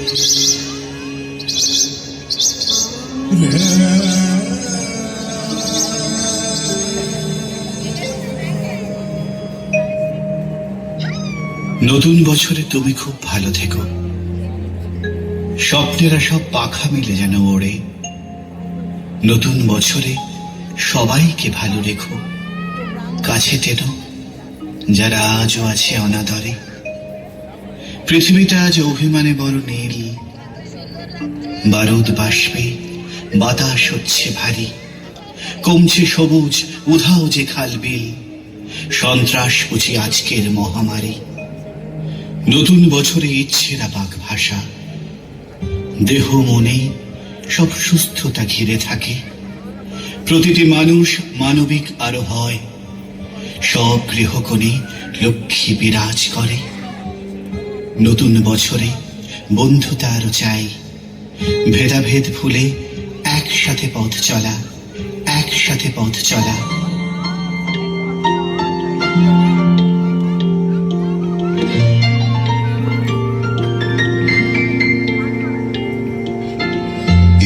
নতুন বছরে তুমি খুব ভালো থেকো, স্বপ্নেরা সব পাখা মিলে যেন ওড়ে। নতুন বছরে সবাইকে ভালো রেখো, কাছে টেনো যারা আজও আছে অনাদরে। পৃথিবীটা আজ অভিমানে বড় নীল, বারুদ বাষ্পে বাতাস হচ্ছে ভারী। কমছে সবুজ উধাও যে খালবিল, সন্ত্রাস বুঝি আজকের মহামারী। নতুন বছরে ইচ্ছেরা পাক ভাষা, দেহ মনে সব সুস্থতা ঘিরে থাকে। প্রতিটি মানুষ মানবিক আরো হয়, সব গৃহকোণে লক্ষ্মী বিরাজ করে। নতুন বছরে বন্ধুতা আরো চাই, ভেদাভেদ ভুলে একসাথে পথ চলা, একসাথে পথ চলা।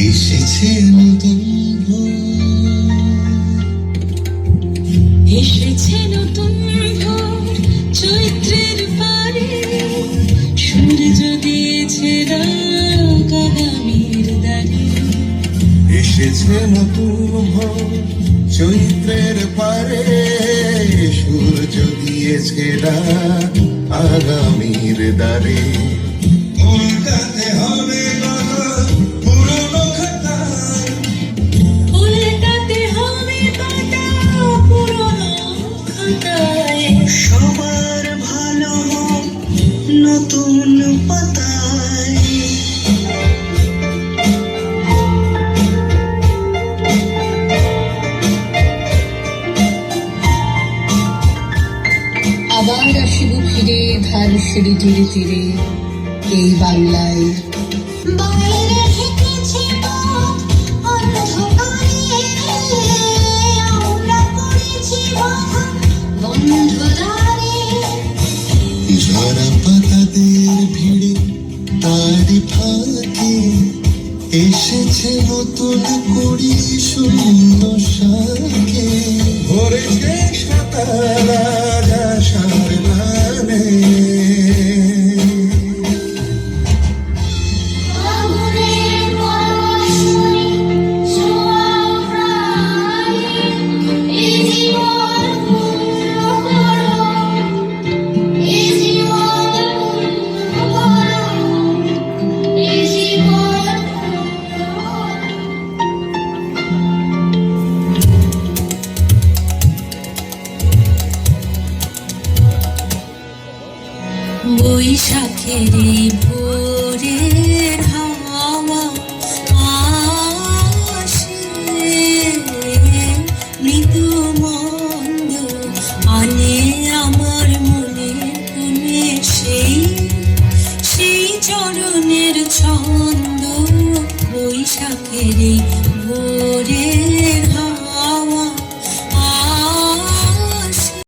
এসেছে নতুন ভোর, এসেছে নতুন ভোর, চৈত্রের পারে সূর্য দিয়েছে রাগ আগামীর দ্বারে। এসেছে নতুন ভোর, চৈত্রের পারে সূর্য দিয়েছে রাগ আগামীর দ্বারে। উল্টাতে হবে পুরনো খাতা, উল্টাতে হবে পাতা পুরনো খাতায়। সবার ভালো হোক নতুন পাতায়। আবার আসিব ফিরে ধার সিঁড়ি তীরে তীরে, এই বাংলায়। বাইরে থেকেছে পথ অন্ধকারে, আমরা পড়েছি বাধা বন্ধ দ্বারে। ঝরা পাতাদের ভিড়ে তারি ফাঁকে এসেছে নতুন করি শূন্য শাকে। ভরেছে সাতার আশার গানে, বৈশাখের ভোরের হাওয়া আসে, মৃদু মন্দ আনে আমার মনে কোণে সেই সেই চরণের ছন্দ। বৈশাখের ভোরের